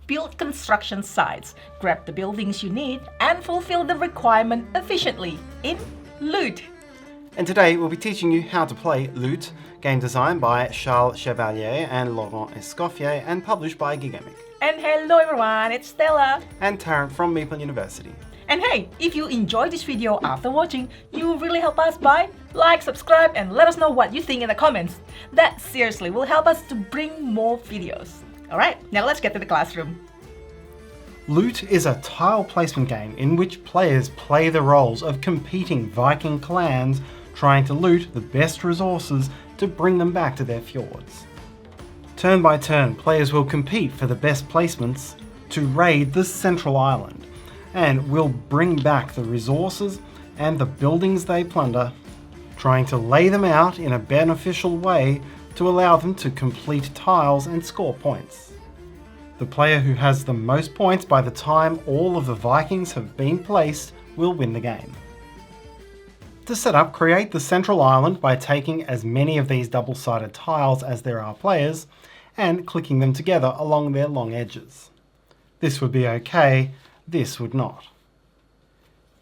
build construction sites, grab the buildings you need, and fulfill the requirement efficiently in Looot. And today we'll be teaching you how to play Looot, game designed by Charles Chevalier and Laurent Escoffier and published by Gigamic. And hello everyone, it's Stella. And Tarrant from Meeple University. And hey, if you enjoyed this video after watching, you really help us by like, subscribe, and let us know what you think in the comments. That seriously will help us to bring more videos. Alright, now let's get to the classroom. Looot is a tile placement game in which players play the roles of competing Viking clans trying to loot the best resources to bring them back to their fjords. Turn by turn, players will compete for the best placements to raid the central island, and will bring back the resources and the buildings they plunder, trying to lay them out in a beneficial way to allow them to complete tiles and score points. The player who has the most points by the time all of the Vikings have been placed will win the game. To set up, create the central island by taking as many of these double-sided tiles as there are players and clicking them together along their long edges. This would be okay, this would not.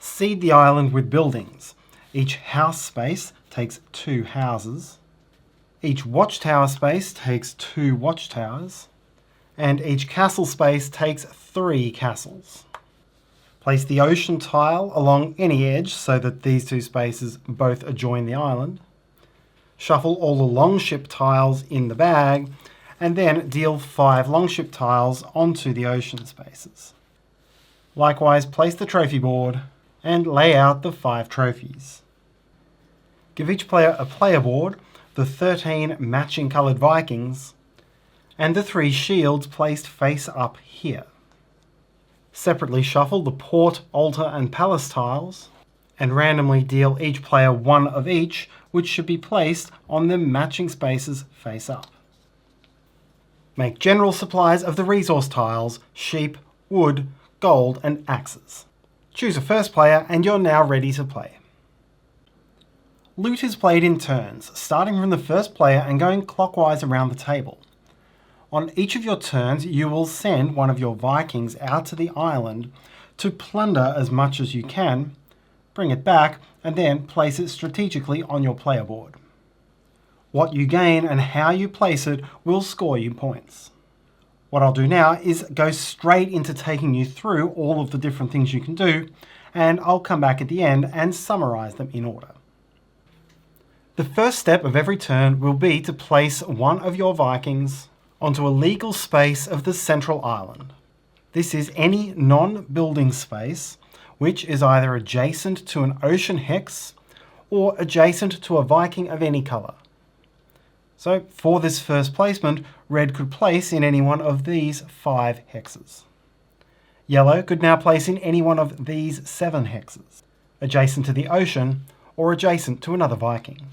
Seed the island with buildings. Each house space takes 2 houses. Each watchtower space takes 2 watchtowers. And each castle space takes 3 castles. Place the ocean tile along any edge so that these 2 spaces both adjoin the island. Shuffle all the longship tiles in the bag, and then deal 5 longship tiles onto the ocean spaces. Likewise, place the trophy board and lay out the 5 trophies. Give each player a player board, the 13 matching coloured Vikings, and the 3 shields placed face up here. Separately shuffle the port, altar and palace tiles, and randomly deal each player 1 of each, which should be placed on the matching spaces face up. Make general supplies of the resource tiles, sheep, wood, gold and axes. Choose a first player and you're now ready to play. Looot is played in turns, starting from the first player and going clockwise around the table. On each of your turns, you will send one of your Vikings out to the island to plunder as much as you can, bring it back, and then place it strategically on your player board. What you gain and how you place it will score you points. What I'll do now is go straight into taking you through all of the different things you can do, and I'll come back at the end and summarise them in order. The first step of every turn will be to place one of your Vikings onto a legal space of the central island. This is any non-building space which is either adjacent to an ocean hex or adjacent to a Viking of any colour. So for this first placement, red could place in any one of these 5 hexes. Yellow could now place in any one of these 7 hexes, adjacent to the ocean or adjacent to another Viking.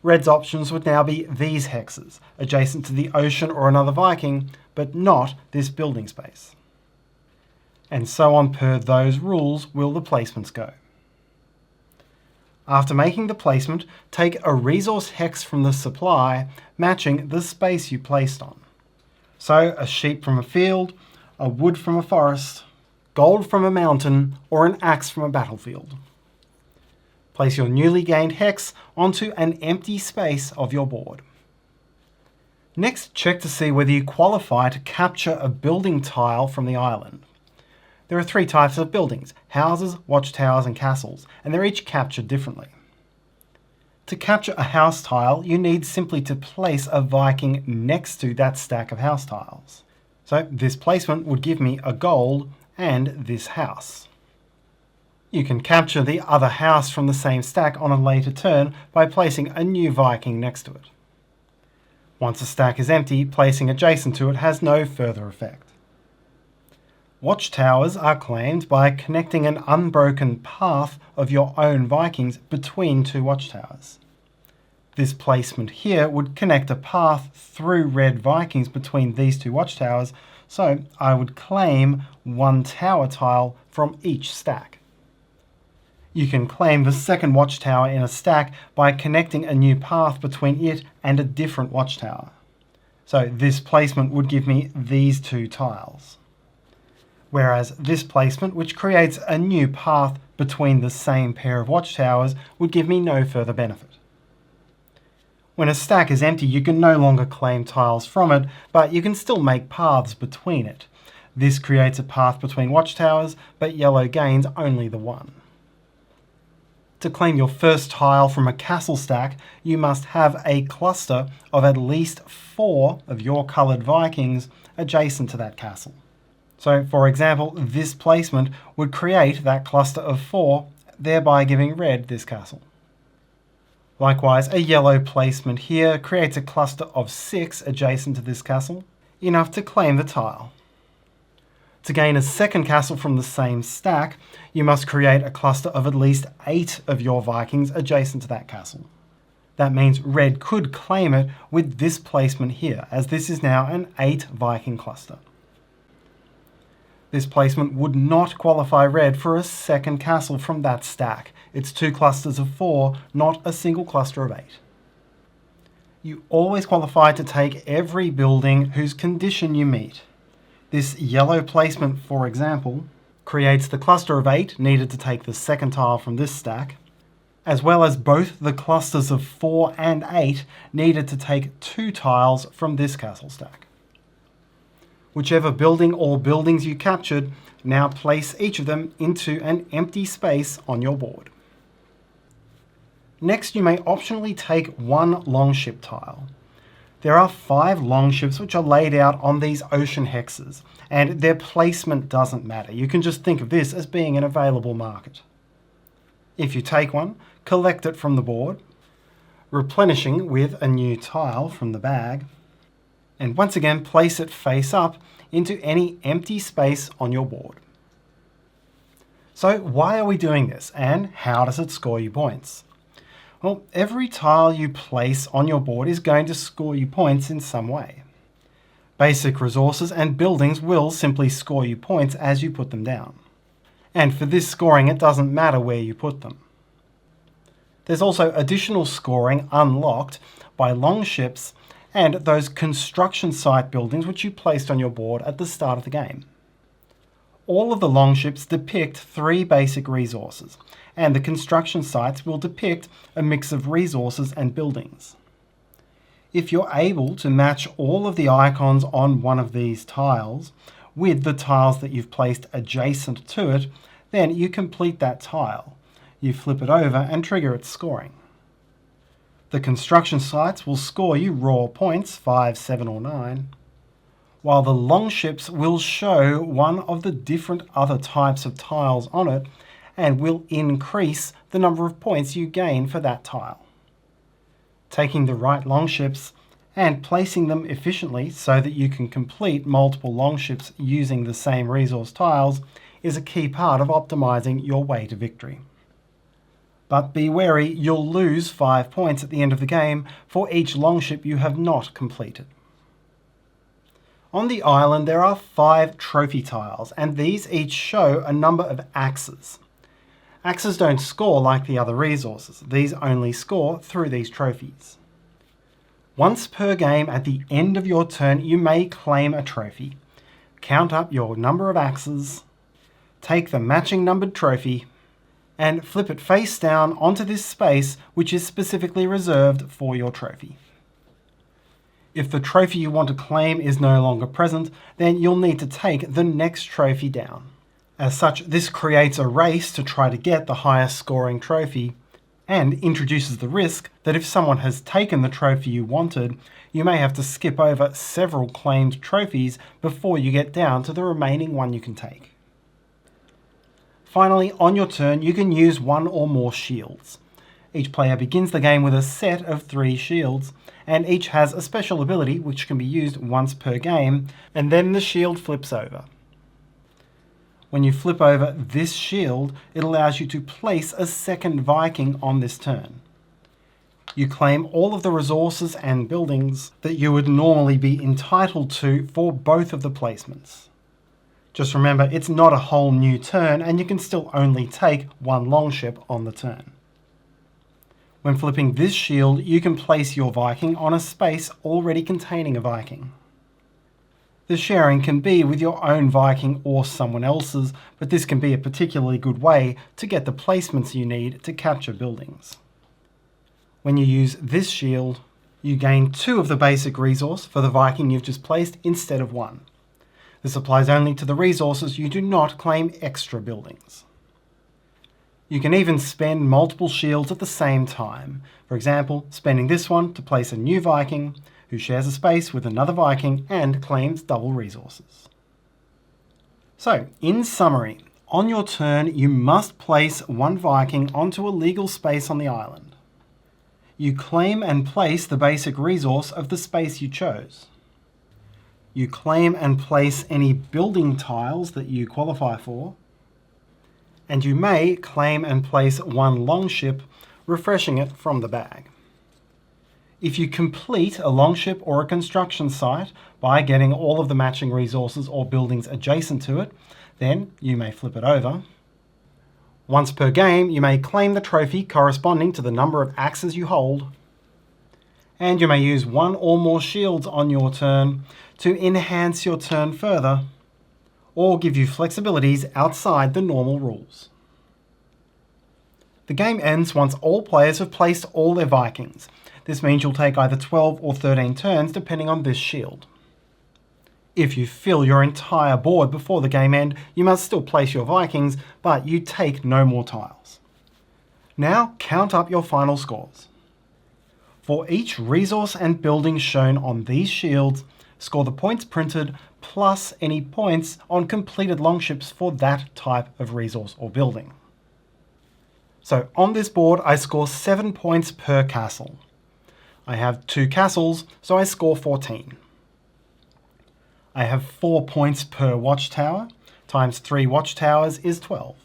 Red's options would now be these hexes, adjacent to the ocean or another Viking, but not this building space. And so on per those rules will the placements go. After making the placement, take a resource hex from the supply matching the space you placed on. So a sheep from a field, a wood from a forest, gold from a mountain, or an axe from a battlefield. Place your newly gained hex onto an empty space of your board. Next, check to see whether you qualify to capture a building tile from the island. There are 3 types of buildings: houses, watchtowers and castles, and they're each captured differently. To capture a house tile, you need simply to place a Viking next to that stack of house tiles. So this placement would give me a gold and this house. You can capture the other house from the same stack on a later turn by placing a new Viking next to it. Once a stack is empty, placing adjacent to it has no further effect. Watchtowers are claimed by connecting an unbroken path of your own Vikings between 2 watchtowers. This placement here would connect a path through red Vikings between these 2 watchtowers, so I would claim 1 tower tile from each stack. You can claim the second watchtower in a stack by connecting a new path between it and a different watchtower. So this placement would give me these two tiles. Whereas this placement, which creates a new path between the same pair of watchtowers, would give me no further benefit. When a stack is empty, you can no longer claim tiles from it, but you can still make paths between it. This creates a path between watchtowers, but yellow gains only the one. To claim your first tile from a castle stack, you must have a cluster of at least 4 of your coloured Vikings adjacent to that castle. So, for example, this placement would create that cluster of 4, thereby giving red this castle. Likewise, a yellow placement here creates a cluster of 6 adjacent to this castle, enough to claim the tile. To gain a second castle from the same stack, you must create a cluster of at least 8 of your Vikings adjacent to that castle. That means red could claim it with this placement here, as this is now an 8 Viking cluster. This placement would not qualify red for a second castle from that stack. It's 2 clusters of 4, not a single cluster of 8. You always qualify to take every building whose condition you meet. This yellow placement, for example, creates the cluster of 8 needed to take the second tile from this stack, as well as both the clusters of 4 and 8 needed to take 2 tiles from this castle stack. Whichever building or buildings you captured, now place each of them into an empty space on your board. Next, you may optionally take 1 longship tile. There are 5 longships which are laid out on these ocean hexes, and their placement doesn't matter. You can just think of this as being an available market. If you take one, collect it from the board, replenishing with a new tile from the bag, and once again place it face up into any empty space on your board. So why are we doing this, and how does it score you points? Well, every tile you place on your board is going to score you points in some way. Basic resources and buildings will simply score you points as you put them down. And for this scoring, it doesn't matter where you put them. There's also additional scoring unlocked by longships and those construction site buildings which you placed on your board at the start of the game. All of the longships depict 3 basic resources, and the construction sites will depict a mix of resources and buildings. If you're able to match all of the icons on one of these tiles with the tiles that you've placed adjacent to it, then you complete that tile. You flip it over and trigger its scoring. The construction sites will score you raw points, 5, 7 or 9, while the longships will show one of the different other types of tiles on it and will increase the number of points you gain for that tile. Taking the right longships and placing them efficiently so that you can complete multiple longships using the same resource tiles is a key part of optimizing your way to victory. But be wary, you'll lose 5 points at the end of the game for each longship you have not completed. On the island there are 5 trophy tiles, and these each show a number of axes. Axes don't score like the other resources, these only score through these trophies. Once per game at the end of your turn you may claim a trophy. Count up your number of axes, take the matching numbered trophy, and flip it face down onto this space which is specifically reserved for your trophy. If the trophy you want to claim is no longer present, then you'll need to take the next trophy down. As such, this creates a race to try to get the highest scoring trophy, and introduces the risk that if someone has taken the trophy you wanted, you may have to skip over several claimed trophies before you get down to the remaining one you can take. Finally, on your turn, you can use 1 or more shields. Each player begins the game with a set of 3 shields, and each has a special ability which can be used once per game, and then the shield flips over. When you flip over this shield, it allows you to place a second Viking on this turn. You claim all of the resources and buildings that you would normally be entitled to for both of the placements. Just remember, it's not a whole new turn, and you can still only take 1 longship on the turn. When flipping this shield, you can place your Viking on a space already containing a Viking. The sharing can be with your own Viking or someone else's, but this can be a particularly good way to get the placements you need to capture buildings. When you use this shield, you gain 2 of the basic resource for the Viking you've just placed instead of 1. This applies only to the resources you do not claim extra buildings. You can even spend multiple shields at the same time. For example, spending this one to place a new Viking who shares a space with another Viking and claims double resources. So, in summary, on your turn you must place 1 Viking onto a legal space on the island. You claim and place the basic resource of the space you chose. You claim and place any building tiles that you qualify for. And you may claim and place 1 longship, refreshing it from the bag. If you complete a longship or a construction site by getting all of the matching resources or buildings adjacent to it, then you may flip it over. Once per game, you may claim the trophy corresponding to the number of axes you hold. And you may use 1 or more shields on your turn to enhance your turn further, or give you flexibilities outside the normal rules. The game ends once all players have placed all their Vikings. This means you'll take either 12 or 13 turns depending on this shield. If you fill your entire board before the game end, you must still place your Vikings, but you take no more tiles. Now count up your final scores. For each resource and building shown on these shields, score the points printed plus any points on completed longships for that type of resource or building. So on this board I score 7 points per castle. I have 2 castles, so I score 14. I have 4 points per watchtower, times 3 watchtowers is 12.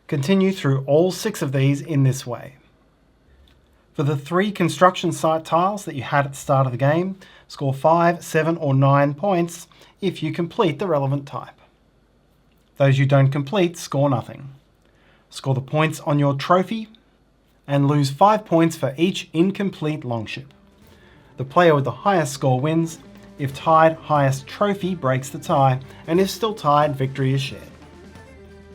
Continue through all 6 of these in this way. For the 3 construction site tiles that you had at the start of the game, score 5, 7 or 9 points if you complete the relevant type. Those you don't complete score nothing. Score the points on your trophy and lose 5 points for each incomplete longship. The player with the highest score wins. If tied, highest trophy breaks the tie, and if still tied, victory is shared.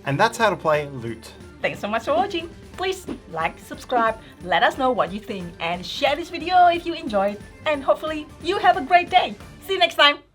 And that's how to play Loot. Thanks so much for watching. Please like, subscribe, let us know what you think, and share this video if you enjoyed. And hopefully you have a great day. See you next time.